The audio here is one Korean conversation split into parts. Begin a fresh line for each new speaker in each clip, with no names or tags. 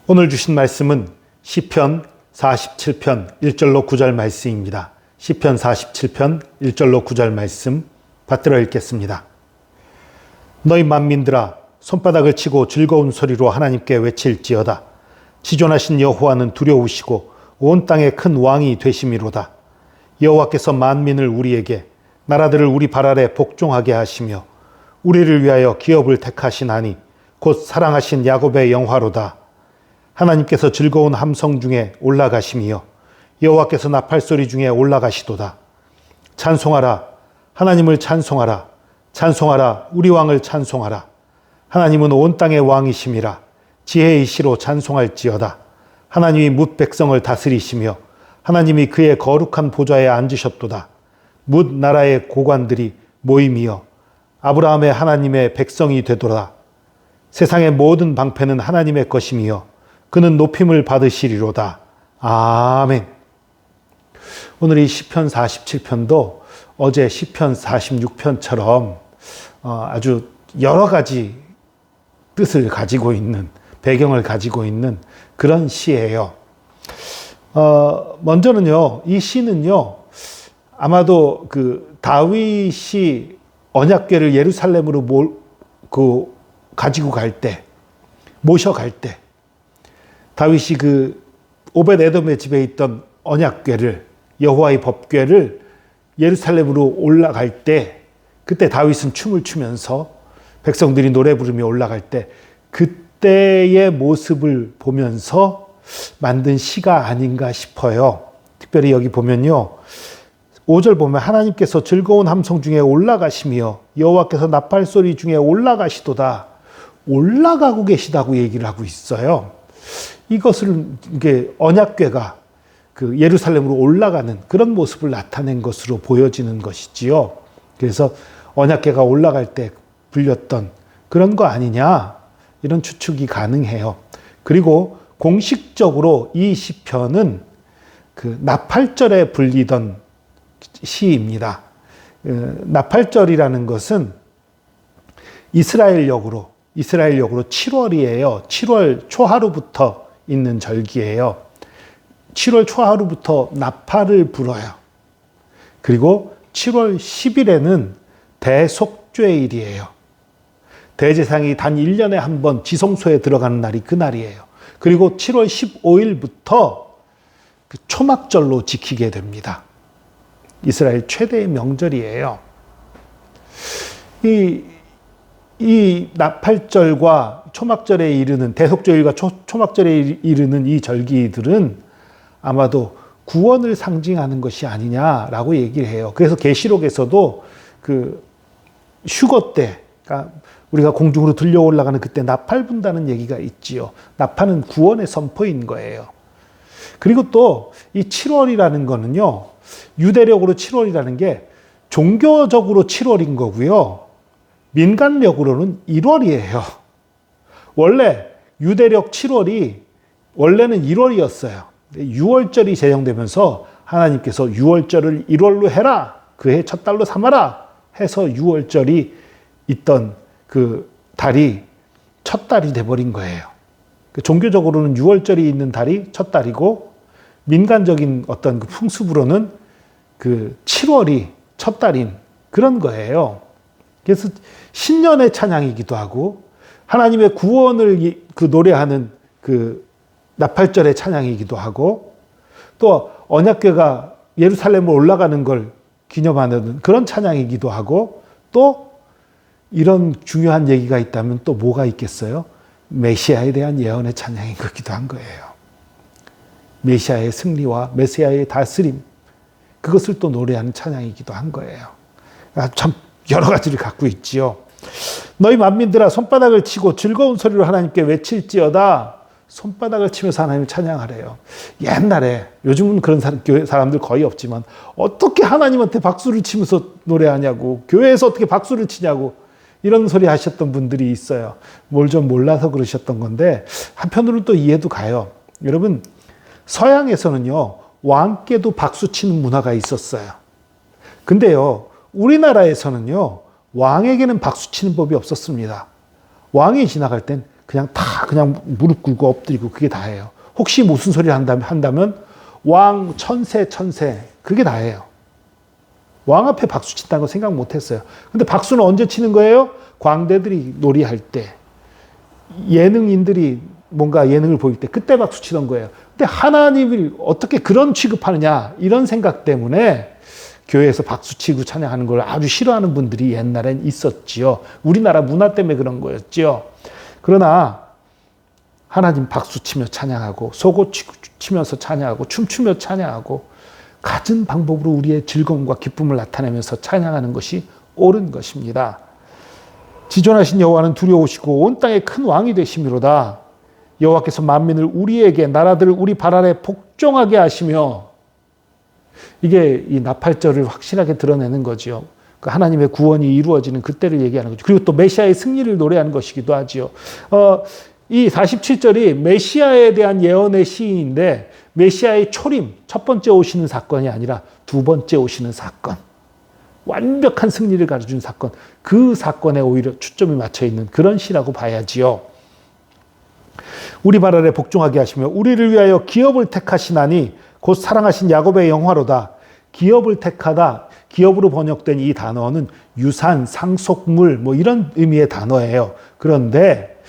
오늘 주신 말씀은 시편 47편 1절로 9절 말씀입니다. 시편 47편 1절로 9절 말씀 받들어 읽겠습니다. 너희 만민들아 손바닥을 치고 즐거운 소리로 하나님께 외칠지어다. 지존하신 여호와는 두려우시고 온 땅의 큰 왕이 되심이로다. 여호와께서 만민을 우리에게 나라들을 우리 발 아래 복종하게 하시며 우리를 위하여 기업을 택하시나니 곧 사랑하신 야곱의 영화로다. 하나님께서 즐거운 함성 중에 올라가심이여 여호와께서 나팔소리 중에 올라가시도다. 찬송하라. 하나님을 찬송하라. 찬송하라. 우리 왕을 찬송하라. 하나님은 온 땅의 왕이심이라. 지혜이시로 찬송할지어다. 하나님이 뭇 백성을 다스리시며 하나님이 그의 거룩한 보좌에 앉으셨도다. 뭇 나라의 고관들이 모임이여 아브라함의 하나님의 백성이 되도다. 세상의 모든 방패는 하나님의 것임이여 그는 높임을 받으시리로다. 아멘. 오늘 이 시편 47편도 어제 시편 46편처럼 아주 여러 가지 뜻을 가지고 있는, 배경을 가지고 있는 그런 시예요. 먼저는요, 이 시는요, 아마도 그 다윗이 언약궤를 예루살렘으로 가지고 갈 때, 모셔갈 때, 다윗이 그 오벳 에돔의 집에 있던 언약궤를, 여호와의 법궤를 예루살렘으로 올라갈 때, 그때 다윗은 춤을 추면서 백성들이 노래 부르며 올라갈 때, 그때의 모습을 보면서 만든 시가 아닌가 싶어요. 특별히 여기 보면요, 5절 보면 하나님께서 즐거운 함성 중에 올라가시며 여호와께서 나팔소리 중에 올라가시도다. 올라가고 계시다고 얘기를 하고 있어요. 이것을 이게 언약궤가 그 예루살렘으로 올라가는 그런 모습을 나타낸 것으로 보여지는 것이지요. 그래서 언약궤가 올라갈 때 불렸던 그런 거 아니냐, 이런 추측이 가능해요. 그리고 공식적으로 이 시편은 그 나팔절에 불리던 시입니다. 나팔절이라는 것은 이스라엘역으로 7월이에요. 7월 초하루부터 있는 절기예요. 7월 초하루부터 나팔을 불어요. 그리고 7월 10일에는 대속죄일이에요. 대제사장이 단 1년에 한 번 지성소에 들어가는 날이 그 날이에요. 그리고 7월 15일부터 그 초막절로 지키게 됩니다. 이스라엘 최대의 명절이에요. 이 나팔절과 초막절에 이르는, 대속죄일과 초막절에 이르는 이 절기들은 아마도 구원을 상징하는 것이 아니냐라고 얘기를 해요. 그래서 계시록에서도 그 휴거 때, 그러니까 우리가 공중으로 들려 올라가는 그때 나팔 분다는 얘기가 있지요. 나팔은 구원의 선포인 거예요. 그리고 또 이 7월이라는 거는요, 유대력으로 7월이라는 게 종교적으로 7월인 거고요, 민간력으로는 1월이에요. 원래 유대력 7월이 원래는 1월이었어요. 6월절이 제정되면서 하나님께서 6월절을 1월로 해라, 그해 첫 달로 삼아라 해서 6월절이 있던 그 달이 첫 달이 돼버린 거예요. 종교적으로는 6월절이 있는 달이 첫 달이고, 민간적인 어떤 그 풍습으로는 그 7월이 첫 달인 그런 거예요. 그래서 신년의 찬양이기도 하고 하나님의 구원을 그 노래하는 그 나팔절의 찬양이기도 하고, 또 언약궤가 예루살렘으로 올라가는 걸 기념하는 그런 찬양이기도 하고, 또 이런 중요한 얘기가 있다면 또 뭐가 있겠어요? 메시아에 대한 예언의 찬양인 거기도 한 거예요. 메시아의 승리와 메시아의 다스림, 그것을 또 노래하는 찬양이기도 한 거예요. 참 여러 가지를 갖고 있지요. 너희 만민들아 손바닥을 치고 즐거운 소리로 하나님께 외칠지어다. 손바닥을 치면서 하나님을 찬양하래요. 옛날에, 요즘은 그런 사람들 거의 없지만, 어떻게 하나님한테 박수를 치면서 노래하냐고, 교회에서 어떻게 박수를 치냐고 이런 소리 하셨던 분들이 있어요. 뭘 좀 몰라서 그러셨던 건데, 한편으로는 또 이해도 가요. 여러분, 서양에서는요, 왕께도 박수 치는 문화가 있었어요. 근데요, 우리나라에서는요, 왕에게는 박수 치는 법이 없었습니다. 왕이 지나갈 땐 그냥 다 그냥 무릎 꿇고 엎드리고 그게 다예요. 혹시 무슨 소리를 한다면 왕, 천세, 그게 다예요. 왕 앞에 박수 친다는 거 생각 못 했어요. 근데 박수는 언제 치는 거예요? 광대들이 놀이할 때, 예능인들이 뭔가 예능을 보일 때 그때 박수 치던 거예요. 근데 하나님을 어떻게 그런 취급하느냐 이런 생각 때문에 교회에서 박수치고 찬양하는 걸 아주 싫어하는 분들이 옛날엔 있었지요. 우리나라 문화 때문에 그런 거였지요. 그러나 하나님 박수치며 찬양하고 소고 치면서 찬양하고 춤추며 찬양하고 갖은 방법으로 우리의 즐거움과 기쁨을 나타내면서 찬양하는 것이 옳은 것입니다. 지존하신 여호와는 두려우시고 온 땅의 큰 왕이 되심이로다. 여호와께서 만민을 우리에게 나라들을 우리 발 아래 복종하게 하시며, 이게 이 나팔절을 확실하게 드러내는 거지요. 그 하나님의 구원이 이루어지는 그때를 얘기하는 거죠. 그리고 또 메시아의 승리를 노래하는 것이기도 하지요. 이 47절이 메시아에 대한 예언의 시인인데 메시아의 초림, 첫 번째 오시는 사건이 아니라 두 번째 오시는 사건, 완벽한 승리를 가져준 사건, 그 사건에 오히려 초점이 맞춰 있는 그런 시라고 봐야지요. 우리 발 아래 복종하게 하시며 우리를 위하여 기업을 택하시나니 곧 사랑하신 야곱의 영화로다. 기업을 택하다, 기업으로 번역된 이 단어는 유산, 상속물 뭐 이런 의미의 단어예요. 그런데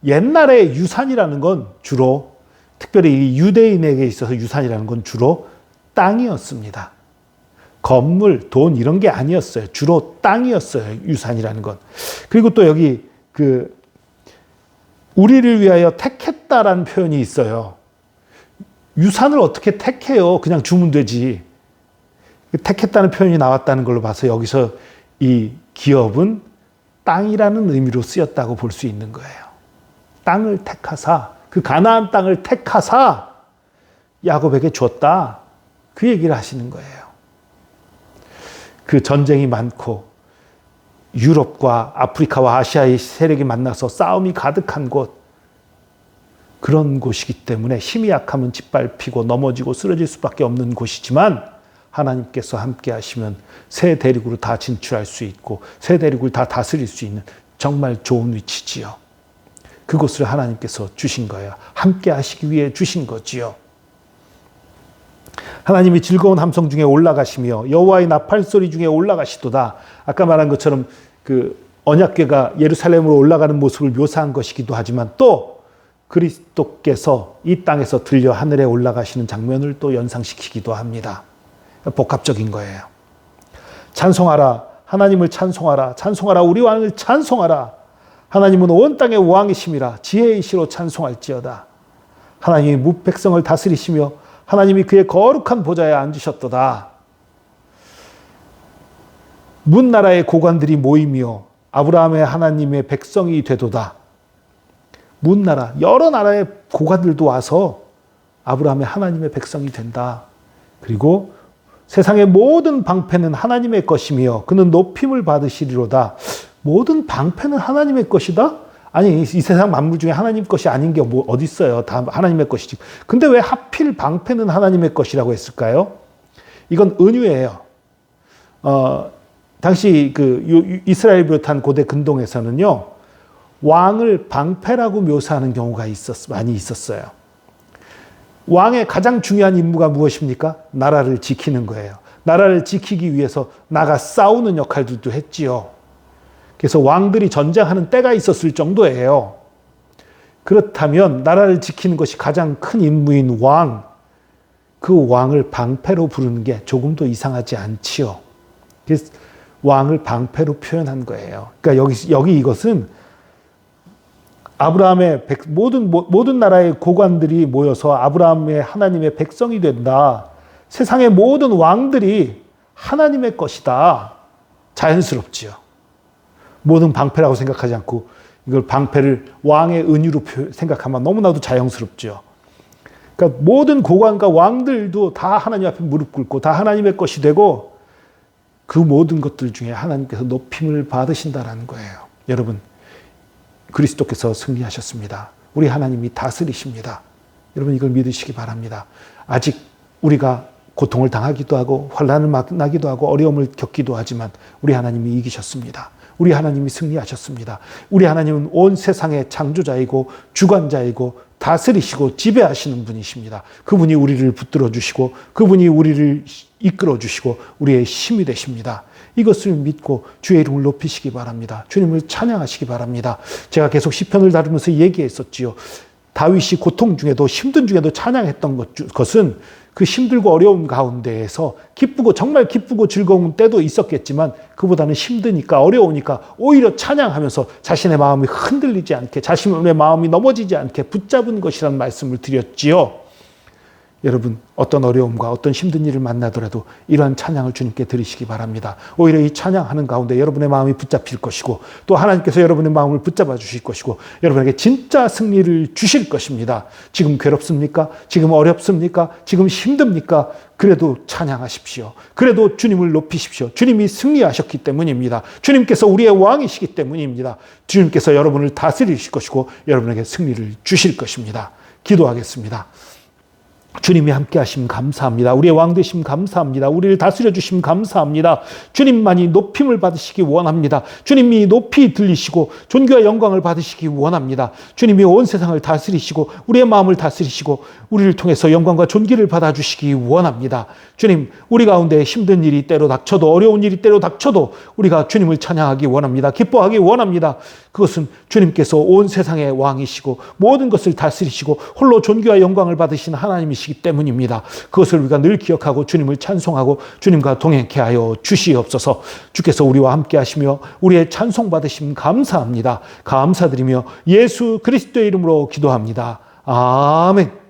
옛날에 유산이라는 건 주로, 특별히 유대인에게 있어서 유산이라는 건 주로 땅이었습니다. 건물, 돈 이런 게 아니었어요. 주로 땅이었어요. 유산이라는 건. 그리고 또 여기 우리를 위하여 택했다라는 표현이 있어요. 유산을 어떻게 택해요? 그냥 주면 되지. 택했다는 표현이 나왔다는 걸로 봐서 여기서 이 기업은 땅이라는 의미로 쓰였다고 볼 수 있는 거예요. 땅을 택하사, 그 가나안 땅을 택하사 야곱에게 줬다. 그 얘기를 하시는 거예요. 그 전쟁이 많고 유럽과 아프리카와 아시아의 세력이 만나서 싸움이 가득한 곳, 그런 곳이기 때문에 힘이 약하면 짓밟히고 넘어지고 쓰러질 수밖에 없는 곳이지만 하나님께서 함께 하시면 새 대륙으로 다 진출할 수 있고 새 대륙을 다 다스릴 수 있는 정말 좋은 위치지요. 그곳을 하나님께서 주신 거예요. 함께 하시기 위해 주신 거지요. 하나님이 즐거운 함성 중에 올라가시며 여호와의 나팔 소리 중에 올라가시도다. 아까 말한 것처럼 그 언약궤가 예루살렘으로 올라가는 모습을 묘사한 것이기도 하지만 또 그리스도께서 이 땅에서 들려 하늘에 올라가시는 장면을 또 연상시키기도 합니다. 복합적인 거예요. 찬송하라, 하나님을 찬송하라, 찬송하라, 우리 왕을 찬송하라. 하나님은 온 땅의 왕이심이라 지혜이시로 찬송할지어다. 하나님이 무백성을 다스리시며 하나님이 그의 거룩한 보좌에 앉으셨도다. 문나라의 고관들이 모이며 아브라함의 하나님의 백성이 되도다. 문나라, 여러 나라의 고관들도 와서 아브라함의 하나님의 백성이 된다. 그리고 세상의 모든 방패는 하나님의 것이며 그는 높임을 받으시리로다. 모든 방패는 하나님의 것이다? 아니, 이 세상 만물 중에 하나님 것이 아닌 게 뭐 어디 있어요? 다 하나님의 것이지. 근데 왜 하필 방패는 하나님의 것이라고 했을까요? 이건 은유예요. 당시 이스라엘 비롯한 고대 근동에서는요, 왕을 방패라고 묘사하는 경우가 많이 있었어요. 왕의 가장 중요한 임무가 무엇입니까? 나라를 지키는 거예요. 나라를 지키기 위해서 나가 싸우는 역할들도 했지요. 그래서 왕들이 전쟁하는 때가 있었을 정도예요. 그렇다면 나라를 지키는 것이 가장 큰 임무인 왕, 그 왕을 방패로 부르는 게 조금도 이상하지 않지요. 그래서 왕을 방패로 표현한 거예요. 그러니까 여기 이것은 아브라함의 모든 나라의 고관들이 모여서 아브라함의 하나님의 백성이 된다. 세상의 모든 왕들이 하나님의 것이다. 자연스럽지요. 모든 방패라고 생각하지 않고 이걸 방패를 왕의 은유로 생각하면 너무나도 자연스럽죠. 그러니까 모든 고관과 왕들도 다 하나님 앞에 무릎 꿇고 다 하나님의 것이 되고 그 모든 것들 중에 하나님께서 높임을 받으신다라는 거예요. 여러분, 그리스도께서 승리하셨습니다. 우리 하나님이 다스리십니다. 여러분, 이걸 믿으시기 바랍니다. 아직 우리가 고통을 당하기도 하고 환난을 만나기도 하고 어려움을 겪기도 하지만 우리 하나님이 이기셨습니다. 우리 하나님이 승리하셨습니다. 우리 하나님은 온 세상의 창조자이고 주관자이고 다스리시고 지배하시는 분이십니다. 그분이 우리를 붙들어 주시고 그분이 우리를 이끌어 주시고 우리의 힘이 되십니다. 이것을 믿고 주의 이름을 높이시기 바랍니다. 주님을 찬양하시기 바랍니다. 제가 계속 시편을 다루면서 얘기했었지요. 다윗이 고통 중에도 힘든 중에도 찬양했던 것은 그 힘들고 어려운 가운데에서 기쁘고 정말 기쁘고 즐거운 때도 있었겠지만 그보다는 힘드니까 어려우니까 오히려 찬양하면서 자신의 마음이 흔들리지 않게 자신의 마음이 넘어지지 않게 붙잡은 것이라는 말씀을 드렸지요. 여러분 어떤 어려움과 어떤 힘든 일을 만나더라도 이러한 찬양을 주님께 드리시기 바랍니다. 오히려 이 찬양하는 가운데 여러분의 마음이 붙잡힐 것이고 또 하나님께서 여러분의 마음을 붙잡아 주실 것이고 여러분에게 진짜 승리를 주실 것입니다. 지금 괴롭습니까? 지금 어렵습니까? 지금 힘듭니까? 그래도 찬양하십시오. 그래도 주님을 높이십시오. 주님이 승리하셨기 때문입니다. 주님께서 우리의 왕이시기 때문입니다. 주님께서 여러분을 다스리실 것이고 여러분에게 승리를 주실 것입니다. 기도하겠습니다. 주님이 함께 하심 감사합니다. 우리의 왕 되심 감사합니다. 우리를 다스려 주심 감사합니다. 주님만이 높임을 받으시기 원합니다. 주님이 높이 들리시고 존귀와 영광을 받으시기 원합니다. 주님이 온 세상을 다스리시고 우리의 마음을 다스리시고 우리를 통해서 영광과 존귀를 받아주시기 원합니다. 주님, 우리 가운데 힘든 일이 때로 닥쳐도 어려운 일이 때로 닥쳐도 우리가 주님을 찬양하기 원합니다. 기뻐하기 원합니다. 그것은 주님께서 온 세상의 왕이시고 모든 것을 다스리시고 홀로 존귀와 영광을 받으신 하나님이시기 때문입니다. 그것을 우리가 늘 기억하고 주님을 찬송하고 주님과 동행케 하여 주시옵소서. 주께서 우리와 함께 하시며 우리의 찬송 받으심 감사합니다. 감사드리며 예수 그리스도의 이름으로 기도합니다. 아멘.